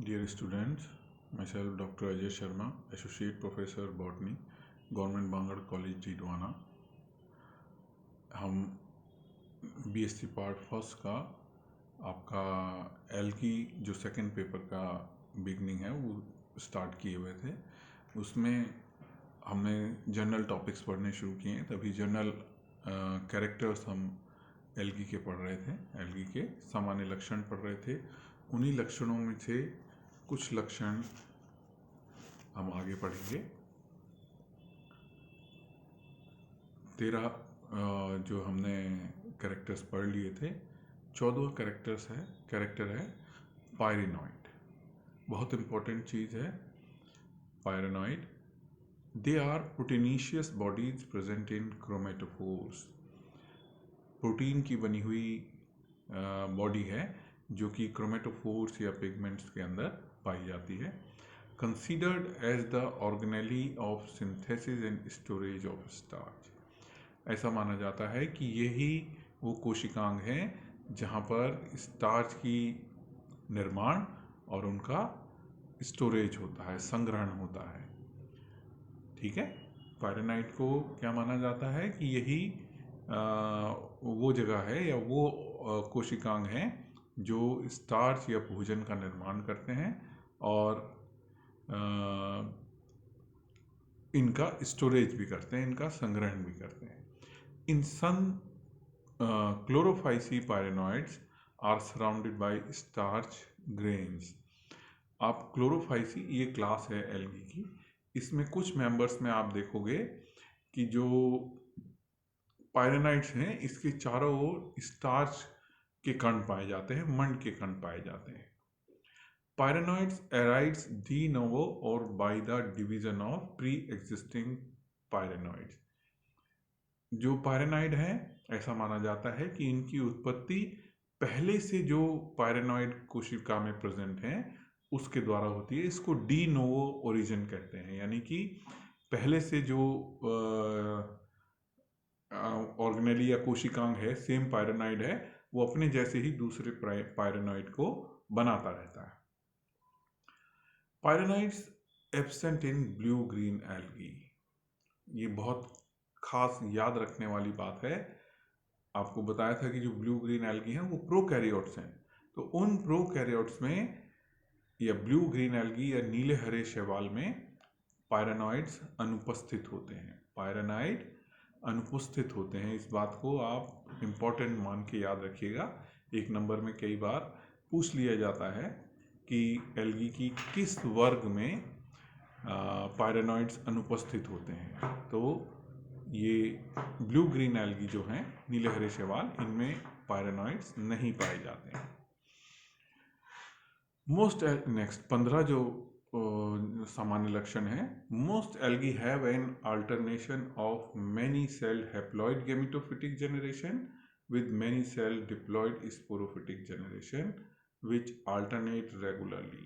Dear students, myself Dr. Ajay Sharma, Associate Professor Botany, Government Bangalore College Jidwana। हम BSc part first का आपका L की जो second paper का beginning है वो स्टार्ट किए हुए थे। उसमें हमने जनरल टॉपिक्स पढ़ने शुरू किए हैं। तभी जनरल कैरेक्टर्स हम एल्गी के पढ़ रहे थे, एल्गी के सामान्य लक्षण पढ़ रहे थे। उन्हीं लक्षणों में से कुछ लक्षण हम आगे पढ़ेंगे। 13 जो हमने कैरेक्टर्स पढ़ लिए थे, 14वां कैरेक्टर है पायरेनॉइड। बहुत इम्पोर्टेंट चीज़ है pyrenoid. They are proteinaceous bodies present in chromatophores. Protein की बनी हुई बॉडी है जो कि क्रोमेटोफोर्स या पिगमेंट्स के अंदर पाई जाती है। Considered as the organelle of synthesis and storage of starch. ऐसा माना जाता है कि यही वो कोशिकांग हैं जहाँ पर स्टार्च की निर्माण और उनका स्टोरेज होता है, संग्रहण होता है। ठीक है, पायरेनाइड को क्या माना जाता है कि यही वो जगह है या वो कोशिकांग हैं जो स्टार्च या भोजन का निर्माण करते हैं और इनका स्टोरेज भी करते हैं, इनका संग्रहण भी करते हैं। In some chlorophyceae pyrenoids are surrounded by starch grains. आप क्लोरोफाइसी ये क्लास है एल्गी की, इसमें कुछ मेंबर्स में आप देखोगे कि जो पायरेनाइड्स हैं इसके चारों ओर स्टार्च के कण पाए जाते हैं, मंड के कण पाए जाते हैं। पायरेनॉइड्स अराइज डी नोवो और by the division of pre existing pyrenoids. जो पायरेनाइड है ऐसा माना जाता है कि इनकी उत्पत्ति पहले से जो पायरेनॉइड कोशिका में प्रेजेंट हैं उसके द्वारा होती है। इसको डी नोवो ओरिजिन कहते हैं, यानी कि पहले से जो ऑर्गेनेली या कोशिकांग है, सेम पायरेनॉइड है, वो अपने जैसे ही दूसरे पायरेनॉइड को बनाता रहता है। Pyrenoids absent in blue green algae. ये बहुत खास याद रखने वाली बात है। आपको बताया था कि जो ब्लू ग्रीन एल्गी हैं वो प्रोकैरियोट्स हैं, तो उन प्रोकैरियोट्स में या ब्लू ग्रीन एल्गी या नीले हरे शैवाल में पायरेनॉइड्स अनुपस्थित होते हैं। पायरेनॉइड अनुपस्थित होते हैं, इस बात को आप इम्पोर्टेंट मान के याद रखिएगा। एक नंबर में कई बार पूछ लिया जाता है कि एल्गी की किस वर्ग में पायरेनॉइड्स अनुपस्थित होते हैं, तो ये ब्लू ग्रीन एल्गी जो हैं, नीले हरे शैवाल, इनमें पायरेनॉइड्स नहीं पाए जाते हैं। मोस्ट नेक्स्ट 15 जो सामान्य लक्षण है। Most algae have an alternation of many sailed haploid gametophytic generation with many cell diploid sporophytic generation which alternate regularly।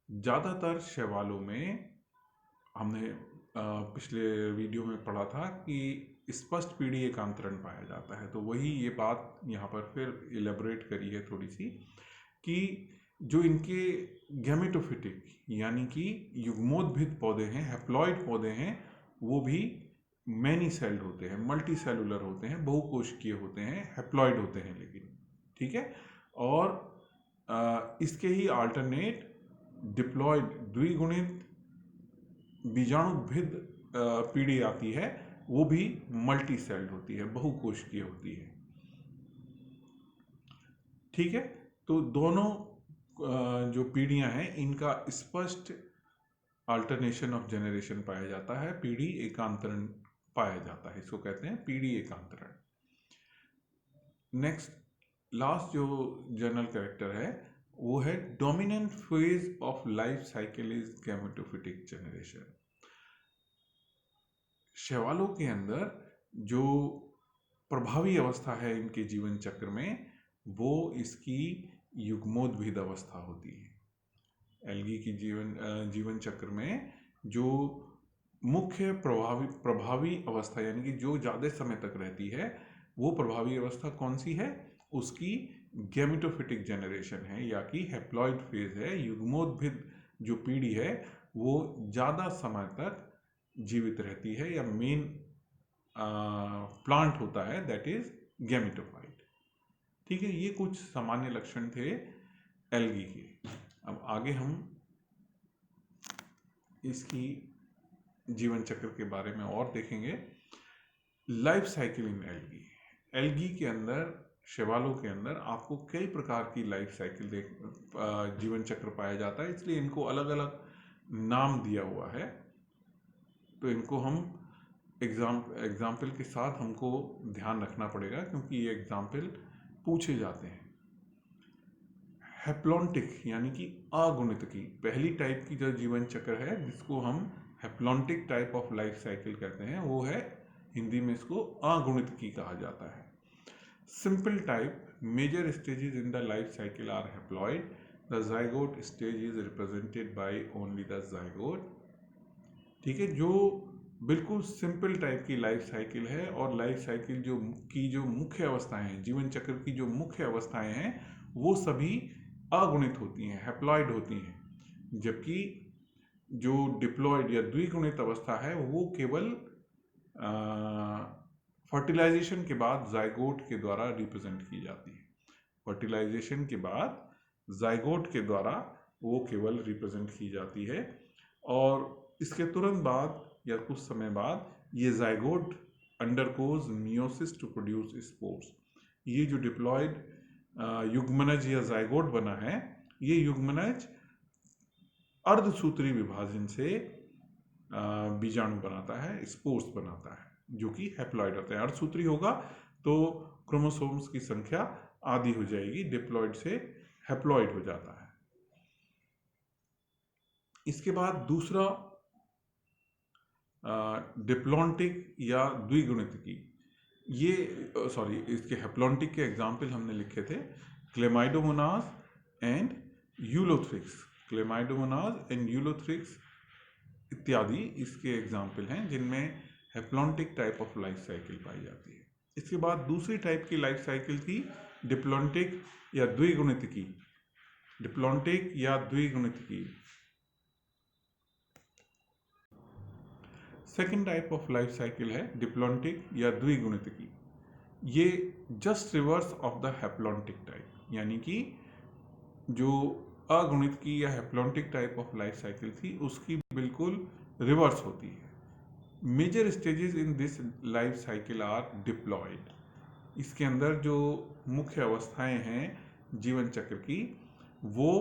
ज़्यादातर शैवालों में हमने पिछले वीडियो में पढ़ा था कि स्पष्ट पीढ़ी एकांतरण पाया जाता है, तो वही ये बात यहाँ पर फिर इलेबोरेट करी है थोड़ी सी कि जो इनके गैमेटोफिटिक यानी कि युग्मोद्भिद पौधे हैं, हैप्लॉइड पौधे हैं, वो भी मैनी सेल्ड होते हैं, मल्टी सेलुलर होते हैं, बहुकोशिकीय होते हैं, हैप्लॉइड होते हैं लेकिन, ठीक है। और इसके ही अल्टरनेट डिप्लॉइड द्विगुणित बीजाणुभिद पीढ़ी आती है, वो भी मल्टी सेल्ड होती है, बहुकोशिकीय होती है। ठीक है, तो दोनों जो पीढ़ियां हैं इनका स्पष्ट अल्टरनेशन ऑफ जनरेशन पाया जाता है, पीढ़ी एकांतरण पाया जाता है, इसको कहते हैं पीढ़ी एकांतरण। नेक्स्ट लास्ट जो जनरल कैरेक्टर है वो है dominant phase of life cycle is gametophytic generation. शैवालों के अंदर जो प्रभावी अवस्था है इनके जीवन चक्र में, वो इसकी युग्मोद्भिद अवस्था होती है। एल्गी की जीवन चक्र में जो मुख्य प्रभावी अवस्था यानी कि जो ज़्यादा समय तक रहती है, वो प्रभावी अवस्था कौन सी है? उसकी गैमेटोफिटिक जनरेशन है या कि हैप्लॉइड फेज है, युग्मोद्भिद जो पीढ़ी है वो ज़्यादा समय तक जीवित रहती है, या मेन प्लांट होता है दैट इज गैमेटोफाइट। ठीक है, ये कुछ सामान्य लक्षण थे एल्गी के। अब आगे हम इसकी जीवन चक्र के बारे में और देखेंगे। Life cycle in algae. Algae के अंदर, शैवालों के अंदर आपको कई प्रकार की लाइफ साइकिल जीवन चक्र पाया जाता है, इसलिए इनको अलग अलग नाम दिया हुआ है। तो इनको हम एग्जाम्पल के साथ हमको ध्यान रखना पड़ेगा, क्योंकि ये एग्जाम्पल पूछे जाते हैं। हैप्लॉन्टिक यानी कि अगुणितकी, पहली टाइप की जो जीवन चक्र है जिसको हम haplontic type of life cycle कहते हैं, वो है, हिंदी में इसको अगुणितकी कहा जाता है। Simple type, major stages in the life cycle are haploid. The zygote stage is represented by only the zygote. ठीक है, जो बिल्कुल सिंपल टाइप की लाइफ साइकिल है, और लाइफ साइकिल जो मुख्य अवस्थाएं हैं, जीवन चक्र की जो मुख्य अवस्थाएं हैं, वो सभी अगुणित होती हैं, हैप्लॉइड होती हैं। जबकि जो डिप्लॉइड या द्विगुणित अवस्था है वो केवल फर्टिलाइजेशन के बाद जाइगोट के द्वारा रिप्रेजेंट की जाती है। फर्टिलाइजेशन के बाद जाइगोट के द्वारा वो केवल रिप्रेजेंट की जाती है, और इसके तुरंत बाद या कुछ समय बाद ये zygote undergoes meiosis to produce spores. ये जो डिप्लॉइड युग्मनज या जाइगोट बना है, ये युग्मनज अर्धसूत्री विभाजन से बीजाणु बनाता है, स्पोर्स बनाता है, जो कि हैप्लॉइड होता है। अर्धसूत्री होगा तो क्रोमोसोम्स की संख्या आधी हो जाएगी, डिप्लॉइड से हैप्लॉइड हो जाता है। इसके बाद दूसरा डिप्लॉन्टिक या द्विगुणितकी, ये इसके हैप्लॉन्टिक के एग्जाम्पल हमने लिखे थे, chlamydomonas and ulothrix. Chlamydomonas and ulothrix इत्यादि इसके एग्जाम्पल हैं जिनमें haplontic type of life cycle पाई जाती है। इसके बाद दूसरी टाइप की लाइफ साइकिल थी डिप्लॉन्टिक या द्विगुणितकी। डिप्लॉन्टिक या द्विगुणितकी, second type of life cycle है डिप्लॉन्टिक या द्विगुणितकी। ये just reverse of the haplontic type, यानी कि जो अगुणितकी या haplontic type of life cycle थी उसकी बिल्कुल रिवर्स होती है। Major stages in this life cycle are diploid. इसके अंदर जो मुख्य अवस्थाएं हैं जीवन चक्र की, वो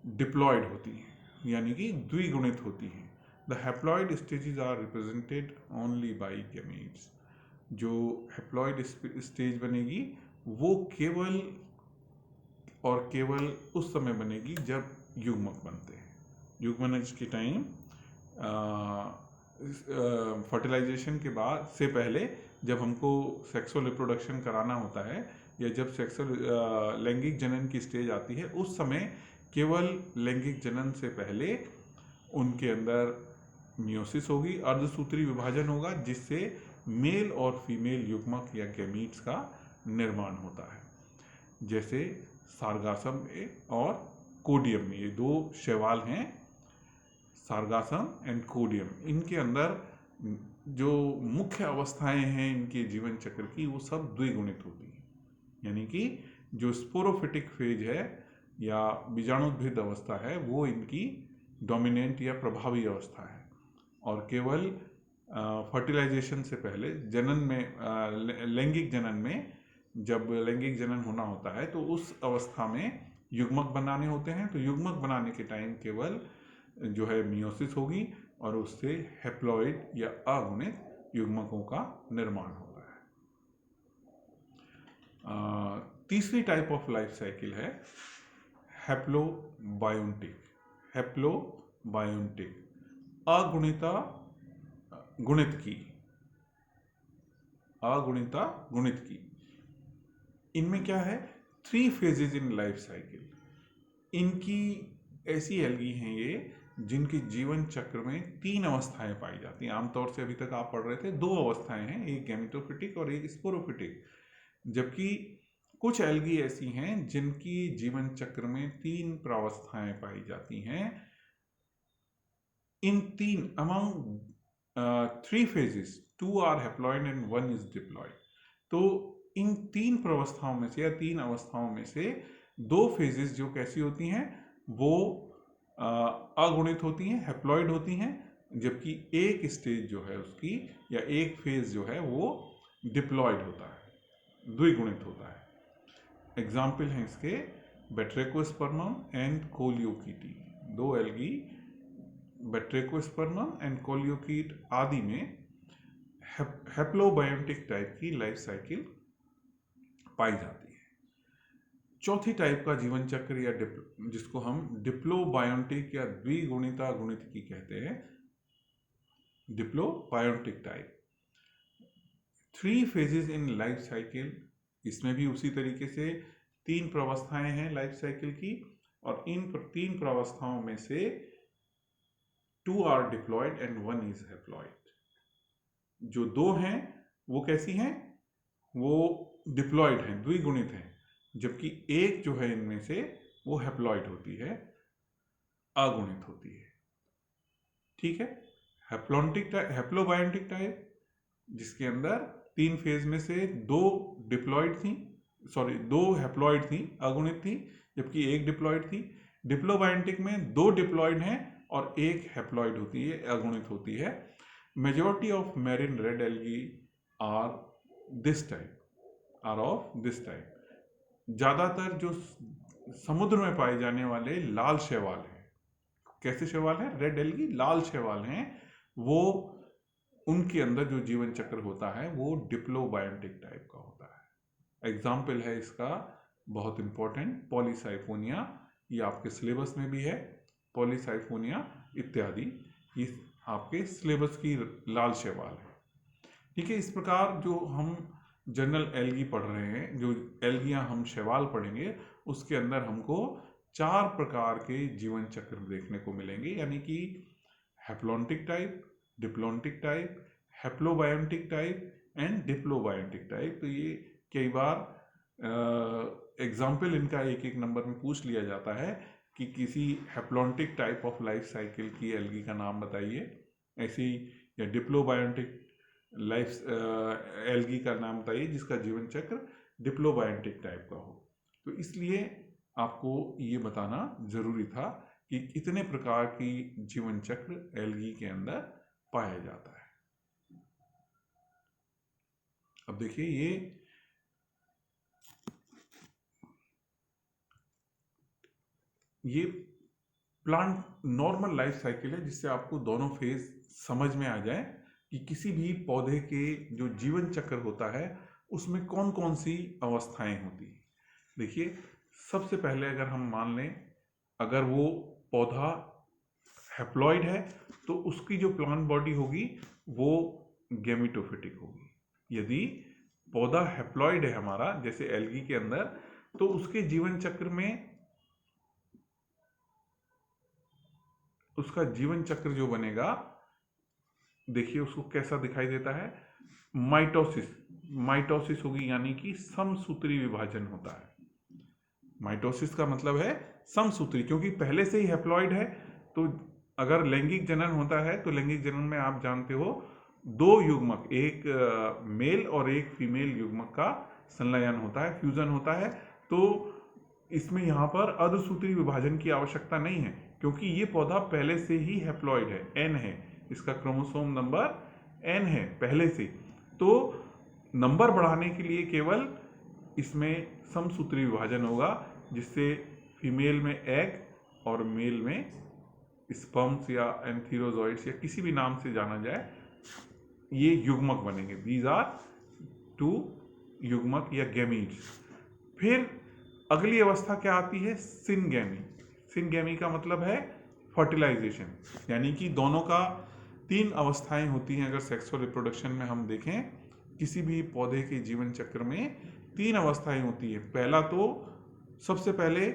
डिप्लॉयड होती हैं, यानी कि द्विगुणित होती हैं। The haploid stages are represented only by gametes. जो हैप्लॉइड स्टेज बनेगी वो केवल और केवल उस समय बनेगी जब युग्मक बनते हैं। युग्मनज के टाइम फर्टिलाइजेशन के बाद से पहले जब हमको सेक्सुअल रिप्रोडक्शन कराना होता है, या जब सेक्सुअल लैंगिक जनन की स्टेज आती है, उस समय केवल लैंगिक जनन से पहले उनके अंदर मियोसिस होगी, अर्धसूत्री विभाजन होगा, जिससे मेल और फीमेल युग्मक या गैमीट्स का निर्माण होता है। जैसे सारगासम में और कोडियम में, ये दो शैवाल हैं, सारगासम एंड कोडियम। इनके अंदर जो मुख्य अवस्थाएं हैं इनके जीवन चक्र की, वो सब द्विगुणित होती हैं। यानी कि जो स्पोरोफिटिक फेज है या बीजाणुद्भिद अवस्था है, वो इनकी डोमिनेंट या प्रभावी अवस्था है, और केवल फर्टिलाइजेशन से पहले जनन में, लैंगिक जनन में, जब लैंगिक जनन होना होता है तो उस अवस्था में युग्मक बनाने होते हैं। तो युग्मक बनाने के टाइम केवल जो है मियोसिस होगी, और उससे हैप्लॉइड या अगुणित युग्मकों का निर्माण होता है। तीसरी टाइप ऑफ लाइफ साइकिल है हैप्लोबायोन्टिक। हैप्लोबायोन्टिक अगुणिता गुणित की, अगुणिता गुणित की। इनमें क्या है, 3 फेजेज इन लाइफ साइकिल। इनकी ऐसी एल्गी हैं ये जिनके जीवन चक्र में 3 अवस्थाएं पाई जाती हैं। आमतौर से अभी तक आप पढ़ रहे थे 2 अवस्थाएं हैं, एक गैमेटोफिटिक और एक स्पोरोफिटिक। जबकि कुछ एल्गी ऐसी हैं जिनकी जीवन चक्र में 3 प्रावस्थाएं पाई जाती हैं। इन 3 among 3 phases 2 are haploid and 1 is diploid। तो इन 3 प्रावस्थाओं में से या 3 अवस्थाओं में से 2 फेजेस जो कैसी होती हैं वो अगुणित होती हैं, हैप्लॉइड होती हैं, जबकि एक स्टेज जो है उसकी या एक फेज जो है वो डिप्लॉइड होता है, द्विगुणित होता है। एग्जाम्पल हैं इसके बैट्रेकोस्पर्मम एंड कोलियोकीटी। 2 एल्गी बैट्रेकोस्पर्मम एंड कोलियोकीट आदि में हैप्लोबायोटिक टाइप की लाइफ साइकिल पाई जाती है। चौथी टाइप का जीवन चक्र या जिसको हम डिप्लोबायोटिक या द्विगुणिता गुणित कहते हैं, diplobiontic type. 3 phases in life cycle, इसमें भी उसी तरीके से 3 प्रावस्थाएं हैं लाइफ साइकिल की, और इन 3 प्रावस्थाओं में से 2 are diploid and 1 is haploid. जो 2 हैं वो कैसी हैं, वो डिप्लॉयड हैं, द्विगुणित हैं, जबकि एक जो है इनमें से वो हैप्लॉयड होती है, अगुणित होती है। ठीक है। हैप्लोबायोटिक टाइप जिसके अंदर 3 फेज में से 2 हैप्लॉयड थी, अगुणित थी, जबकि एक डिप्लॉयड थी। डिप्लोबायोटिक में 2 डिप्लॉयड हैं और एक हैप्लॉयड होती है, अगुणित होती है। Majority of marine red algae are of this type. ज्यादातर जो समुद्र में पाए जाने वाले लाल शैवाल हैं, कैसे शैवाल हैं, रेड एल्गी लाल शैवाल हैं, वो उनके अंदर जो जीवन चक्र होता है वो डिप्लोबायोटिक टाइप का होता है। एग्जाम्पल है इसका बहुत इंपॉर्टेंट पॉलीसाइफोनिया, ये आपके सिलेबस में भी है, पॉलीसाइफोनिया इत्यादि, ये आपके सिलेबस की लाल शैवाल है। ठीक है। इस प्रकार जो हम जनरल एल्गी पढ़ रहे हैं, जो एल्गियां हम शैवाल पढ़ेंगे, उसके अंदर हमको 4 प्रकार के जीवन चक्र देखने को मिलेंगे, यानी कि haplontic type, diplontic type, haplobiontic type and diplobiontic type. तो ये कई बार एग्जाम्पल इनका एक एक नंबर में पूछ लिया जाता है कि किसी haplontic type of life cycle की एल्गी का नाम बताइए, ऐसी, या डिप्लोबायोटिक लाइफ एल्गी का नाम बताइए जिसका जीवन चक्र डिप्लोबायोटिक टाइप का हो। तो इसलिए आपको ये बताना जरूरी था कि कितने प्रकार की जीवन चक्र एल्गी के अंदर पाया जाता है। अब देखिए ये प्लांट नॉर्मल लाइफ साइकिल है, जिससे आपको दोनों फेज समझ में आ जाए कि किसी भी पौधे के जो जीवन चक्र होता है उसमें कौन कौन सी अवस्थाएं होती हैं। देखिए, सबसे पहले अगर हम मान लें, अगर वो पौधा हैप्लॉइड है तो उसकी जो प्लांट बॉडी होगी वो गैमेटोफिटिक होगी। यदि पौधा हैप्लॉइड है हमारा, जैसे एल्गी के अंदर, तो उसके जीवन चक्र में उसका जीवन चक्र जो बनेगा, देखिए उसको कैसा दिखाई देता है, माइटोसिस होगी, यानी कि समसूत्री विभाजन होता है। माइटोसिस का मतलब है समसूत्री, क्योंकि पहले से ही हैप्लॉइड है। तो अगर लैंगिक जनन होता है तो लैंगिक जनन में आप जानते हो 2 युग्मक, एक मेल और एक फीमेल युग्मक का संलयन होता है, फ्यूजन होता है। तो इसमें यहाँ पर अर्धसूत्री विभाजन की आवश्यकता नहीं है, क्योंकि ये पौधा पहले से ही हैप्लॉइड है, N है, इसका क्रोमोसोम नंबर N है पहले से। तो नंबर बढ़ाने के लिए केवल इसमें समसूत्री विभाजन होगा, जिससे फीमेल में एग और मेल में स्पर्म्स या एंथीरोजॉइड्स या किसी भी नाम से जाना जाए, ये युग्मक बनेंगे। दीज आर 2 युग्मक या गैमीट्स। फिर अगली अवस्था क्या आती है, सिनगैमी। सिनगैमी का मतलब है फर्टिलाइजेशन, यानी कि दोनों का 3 अवस्थाएं होती हैं। अगर सेक्सुअल रिप्रोडक्शन में हम देखें, किसी भी पौधे के जीवन चक्र में 3 अवस्थाएं होती है। पहला तो सबसे पहले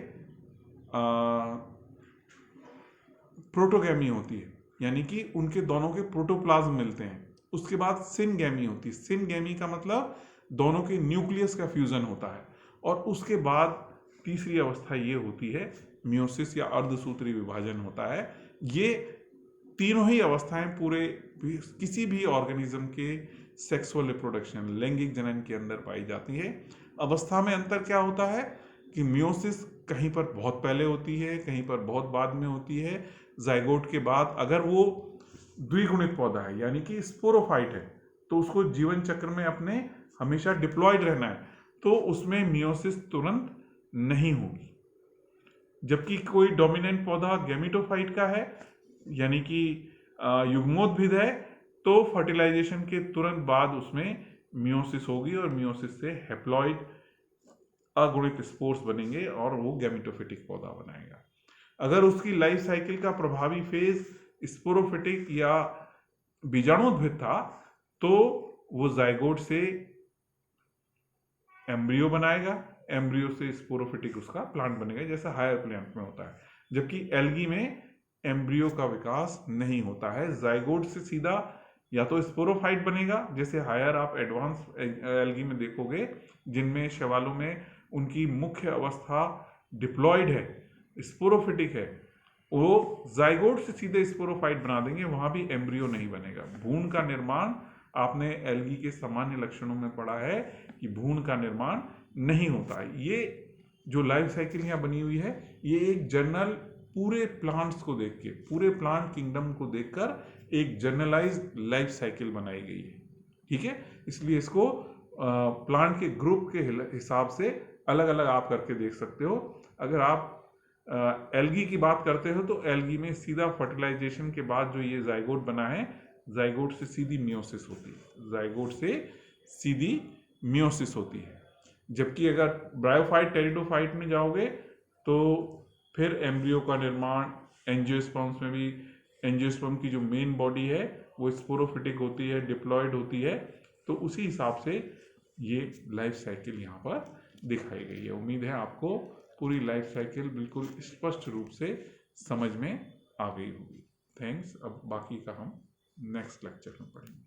प्रोटोगैमी होती है, यानी कि उनके दोनों के प्रोटोप्लाज्म मिलते हैं। उसके बाद सिनगैमी होती है। सिनगैमी का मतलब दोनों के न्यूक्लियस का फ्यूजन होता है। और उसके बाद तीसरी अवस्था ये होती है मियोसिस या अर्धसूत्री विभाजन होता है। ये तीनों ही अवस्थाएं पूरे किसी भी ऑर्गेनिज्म के सेक्सुअल रिप्रोडक्शन लैंगिक जनन के अंदर पाई जाती है। अवस्था में अंतर क्या होता है कि मियोसिस कहीं पर बहुत पहले होती है, कहीं पर बहुत बाद में होती है। जाइगोट के बाद अगर वो द्विगुणित पौधा है यानी कि स्पोरोफाइट है तो उसको जीवन चक्र में अपने हमेशा डिप्लॉयड रहना है, तो उसमें मियोसिस तुरंत नहीं होगी। जबकि कोई डोमिनेंट पौधा गैमेटोफाइट का है यानी कि युग्मोद्भिद है, तो फर्टिलाइजेशन के तुरंत बाद उसमें मियोसिस होगी और मियोसिस से हैप्लॉइड अगुणित स्पोर्स बनेंगे और वो गैमेटोफिटिक पौधा बनाएगा। अगर उसकी लाइफ साइकिल का प्रभावी फेज स्पोरोफिटिक या बीजाणुद्भिद था तो वो जाइगोट से एम्ब्रियो बनाएगा, एम्ब्रियो से स्पोरोफिटिक उसका प्लांट बनेगा जैसा हायर प्लांट में होता है। जबकि एल्गी में एम्ब्रियो का विकास नहीं होता है, जाइगोट से सीधा या तो स्पोरोफाइट बनेगा जैसे हायर आप एडवांस एल्गी में देखोगे जिनमें शैवालों में उनकी मुख्य अवस्था डिप्लॉयड है, स्पोरोफिटिक है, वो जाइगोट से सीधे स्पोरोफाइट बना देंगे, वहां भी एम्ब्रियो नहीं बनेगा। भ्रूण का निर्माण आपने एल्गी के सामान्य लक्षणों में पढ़ा है कि भ्रूण का निर्माण नहीं होता है। ये जो लाइफ साइकिल यहाँ बनी हुई है ये एक जनरल पूरे प्लांट्स को देख के, पूरे प्लांट किंगडम को देखकर एक जनरलाइज्ड लाइफ साइकिल बनाई गई है। ठीक है, इसलिए इसको प्लांट के ग्रुप के हिसाब से अलग अलग आप करके देख सकते हो। अगर आप एल्गी की बात करते हो तो एल्गी में सीधा फर्टिलाइजेशन के बाद जो ये जाइगोट बना है, जाइगोट से सीधी मियोसिस होती है, जाइगोट से सीधी मियोसिस होती है। जबकि अगर ब्रायोफाइट टेरिडोफाइट में जाओगे तो फिर एम्ब्रियो का निर्माण एंजियोस्पर्म्स में भी, एंजियोस्पर्म की जो मेन बॉडी है वो स्पोरोफिटिक होती है, डिप्लॉयड होती है, तो उसी हिसाब से ये लाइफ साइकिल यहाँ पर दिखाई गई है। उम्मीद है आपको पूरी लाइफ साइकिल बिल्कुल स्पष्ट रूप से समझ में आ गई होगी। थैंक्स। अब बाकी का हम नेक्स्ट लेक्चर में पढ़ेंगे।